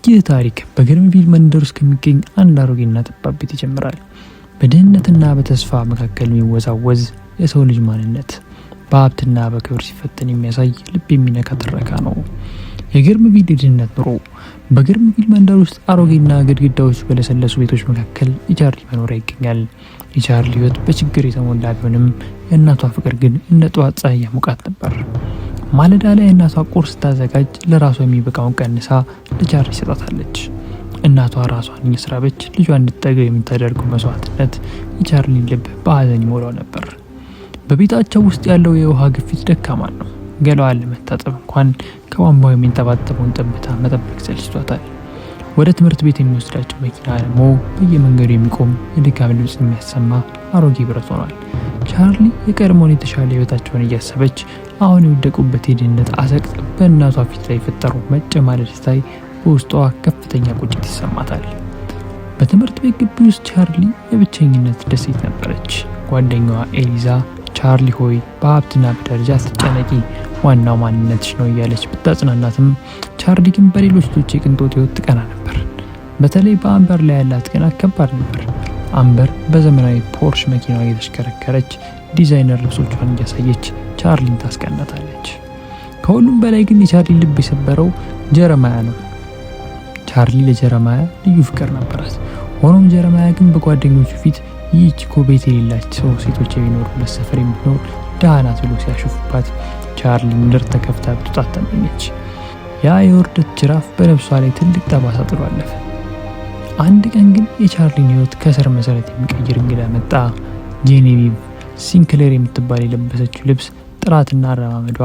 ይህ ታሪክ በግርምቪል መንደር ውስጥ ከሚገኝ አንድ አሮጌና ጠባብ ቤት ይጀምራል። በድህነትና በተስፋ መካከል የሚወዛወዝ የሰው ልጅ ማንነት በሀብትና በክብር ሲፈተን የሚያሳይ ልብ የሚነካ ትረካ ነው። የግርምቪል የድህነት ኑሮ። በግርምቪል መንደር ውስጥ አሮጌና ግድግዳዎች በለሰለሱ ቤቶች መካከል የቻርሊ መኖሪያ ይገኛል። የቻርሊ ሕይወት በችግር የተሞላ ቢሆንም የእናቷ ፍቅር ግን እንደ ጠዋት ፀሐይ ያሞቃት ነበር። ማለዳ ላይ እናቷ ቁርስ ስታዘጋጅ ለራሷ የሚበቃውን ቀንሳ ለቻርሊ ሰጣታለች። እናቷ ራሷን እየስራበች ልጇ እንድትጠገብ የምታደርገው መስዋዕትነት የቻርሊን ልብ በሀዘን ይሞላው ነበር። በቤታቸው ውስጥ ያለው የውሃ ግፊት ደካማ ነው። ገላዋን ለመታጠብ እንኳን ከቧንቧው የሚንጠባጠበውን ጠብታ መጠበቅ ሰልችቷታል። ወደ ትምህርት ቤት የሚወስዳቸው መኪና ደግሞ በየመንገዱ የሚቆም የድካም ድምፅ የሚያሰማ አሮጌ ብረት ሆኗል። ቻርሊ የቀድሞውን የተሻለ ህይወታቸውን እያሰበች አሁን የወደቁበት የድህነት አዘቅት በእናቷ ፊት ላይ የፈጠረው መጨማደድ ስታይ በውስጧ ከፍተኛ ቁጭት ይሰማታል። በትምህርት ቤት ግቢ ውስጥ ቻርሊ የብቸኝነት ደሴት ነበረች። ጓደኛዋ ኤሊዛ ቻርሊ ሆይ በሀብትና በደረጃ አትጨነቂ፣ ዋናው ማንነትሽ ነው እያለች ብታጽናናትም ቻርሊ ግን በሌሎች ልጆች የቅንጦት ህይወት ትቀና ነበር። በተለይ በአምበር ላይ ያላት ቅናት ከባድ ነበር። አምበር በዘመናዊ ፖርሽ መኪናዋ እየተሽከረከረች ዲዛይነር ልብሶቿን እያሳየች ቻርሊን ታስቀናታለች። ከሁሉም በላይ ግን የቻርሊ ልብ የሰበረው ጀረማያ ነው። ቻርሊ ለጀረማያ ልዩ ፍቅር ነበራት። ሆኖም ጀረማያ ግን በጓደኞቹ ፊት ይህች እኮ ቤት የሌላቸው ሴቶች የሚኖሩበት ሰፈር የምትኖር ድሃ ናት ብሎ ሲያሾፉባት ቻርሊ ምድር ተከፍታ ብትወጣት ተመኘች። ያ የውርደት ጅራፍ በነፍሷ ላይ ትልቅ ጠባሳ ጥሎ አለፈ። አንድ ቀን ግን የቻርሊን ህይወት ከስር መሰረት የሚቀይር እንግዳ መጣ። ጄኔቪቭ ሲንክሌር የምትባል የለበሰችው ልብስ ጥራትና አረማመዷ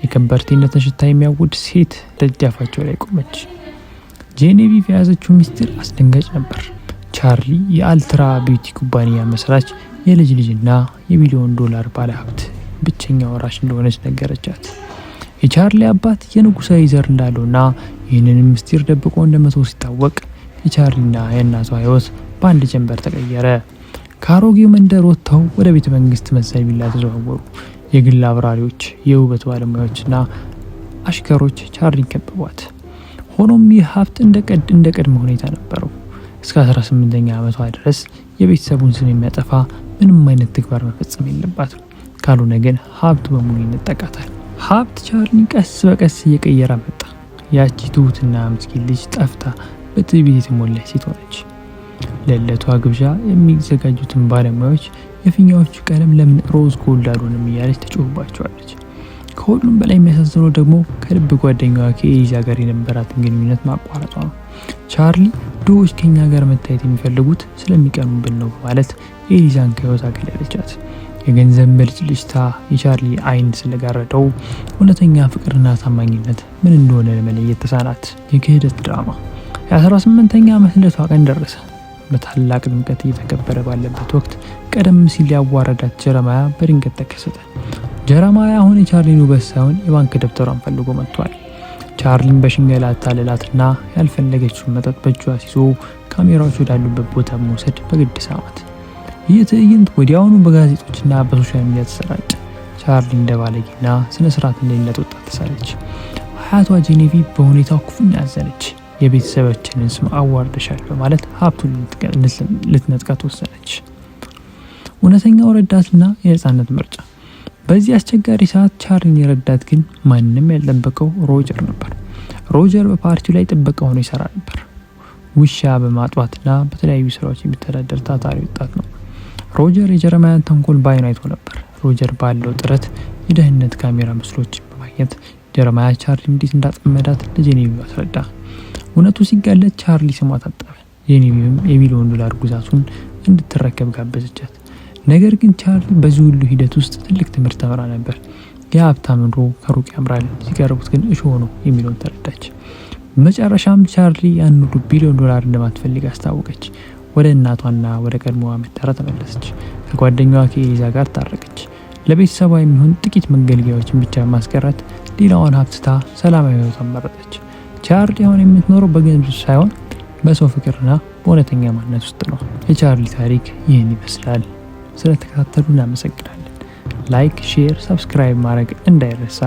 የከበርቴነትን ሽታ የሚያውድ ሴት ደጃፋቸው ላይ ቆመች። ጄኔቪቭ የያዘችው ሚስጥር አስደንጋጭ ነበር። ቻርሊ የአልትራ ቢዩቲ ኩባንያ መስራች የልጅ ልጅና የቢሊዮን ዶላር ባለሀብት ብቸኛ ወራሽ እንደሆነች ነገረቻት። የቻርሊ አባት የንጉሳዊ ዘር እንዳለውና ይህንንም ምስጢር ደብቆ እንደመተው ሲታወቅ የቻርሊና የእናቷ ህይወት በአንድ ጀንበር ተቀየረ። ከአሮጌው መንደር ወጥተው ወደ ቤተ መንግስት መሰል ቪላ ተዘዋወሩ። የግል አብራሪዎች፣ የውበት ባለሙያዎችና አሽከሮች ቻርሊን ከበቧት። ሆኖም ይህ ሀብት እንደ ቅድመ ሁኔታ ነበረው። እስከ 18ኛ ዓመቷ ድረስ የቤተሰቡን ስም የሚያጠፋ ምንም አይነት ተግባር መፈጸም የለባትም። ካልሆነ ግን ሀብቱ በሙሉ ይነጠቃታል። ሀብት ቻርሊን ቀስ በቀስ እየቀየረ መጣ። ያቺ ትሁትና ምስኪን ልጅ ጠፍታ በትዕቢት የተሞላች ሴት ሆነች። ለዕለቷ ግብዣ የሚዘጋጁትን ባለሙያዎች የፊኛዎቹ ቀለም ለምን ሮዝ ጎልድ አልሆነም እያለች ተጮህባቸዋለች። ከሁሉም በላይ የሚያሳዝነው ደግሞ ከልብ ጓደኛዋ ከኤሊዛ ጋር የነበራትን ግንኙነት ማቋረጧ ነው። ቻርሊ ድሆች ከኛ ጋር መታየት የሚፈልጉት ስለሚቀኑብን ነው በማለት ኤሊዛን ከህይወት አገለለቻት። የገንዘብ ብልጭልጭታ የቻርሊ አይን ስለጋረደው እውነተኛ ፍቅርና ታማኝነት ምን እንደሆነ ለመለየት ተሳናት። የክህደት ድራማ። የ18ኛ ዓመት ልደቷ ቀን ደረሰ። በታላቅ ድምቀት እየተከበረ ባለበት ወቅት ቀደም ሲል ያዋረዳት ጀረማያ በድንገት ተከሰተ። ጀረማያ አሁን የቻርሊን ውበት ሳይሆን የባንክ ደብተሯን ፈልጎ መጥቷል። ቻርሊን በሽንገላ አታለላትና ያልፈለገችውን መጠጥ በእጇ ሲዞ ካሜራዎች ወዳሉበት ቦታ በመውሰድ በግድ ሳማት። ይህ ትዕይንት ወዲያውኑ በጋዜጦችና በሶሻል ሚዲያ ተሰራጨ። ቻርሊ እንደ ባለጌና ስነ ስርዓት እንደሌላት ወጣት ተሳለች። አያቷ ጄኔቪቭ በሁኔታው ክፉኛ አዘነች። የቤተሰባችንን ስም አዋርደሻል በማለት ሀብቱን ልትነጥቃት ወሰነች። እውነተኛው ረዳትና የነጻነት ምርጫ። በዚህ አስቸጋሪ ሰዓት ቻርሊን የረዳት ግን ማንም ያልጠበቀው ሮጀር ነበር። ሮጀር በፓርቲው ላይ ጥበቃ ሆኖ ይሰራ ነበር። ውሻ በማጥባትና በተለያዩ ስራዎች የሚተዳደር ታታሪ ወጣት ነው። ሮጀር የጀረማያን ተንኮል በዓይኑ አይቶ ነበር። ሮጀር ባለው ጥረት የደህንነት ካሜራ ምስሎችን በማግኘት ጀረማያ ቻርሊ እንዴት እንዳጠመዳት ለጄኔቪቭ አስረዳ። እውነቱ ሲጋለጥ ቻርሊ ስሟ ታጠበ። ጄኔቪቭም የቢሊዮን ዶላር ግዛቱን እንድትረከብ ጋበዘቻት። ነገር ግን ቻርሊ በዚህ ሁሉ ሂደት ውስጥ ትልቅ ትምህርት ተምራ ነበር። የሀብታም ኑሮ ከሩቅ ያምራል፣ ሲቀርቡት ግን እሾህ ነው የሚለውን ተረዳች። በመጨረሻም ቻርሊ ያን ሁሉ ቢሊዮን ዶላር እንደማትፈልግ አስታወቀች። ወደ እናቷና ወደ ቀድሞዋ መዳራ ተመለሰች። ከጓደኛዋ ከኤሊዛ ጋር ታረቀች። ለቤተሰቧ የሚሆን ጥቂት መገልገያዎችን ብቻ ማስቀረት ሌላዋን ሀብትታ ሰላማዊ ህይወቷን መረጠች። ቻርሊ አሁን የምትኖረው በገንዘብ ሳይሆን በሰው ፍቅርና በእውነተኛ ማንነት ውስጥ ነው። የቻርሊ ታሪክ ይህን ይመስላል። ስለተከታተሉ እናመሰግናለን። ላይክ፣ ሼር፣ ሰብስክራይብ ማድረግ እንዳይረሳ።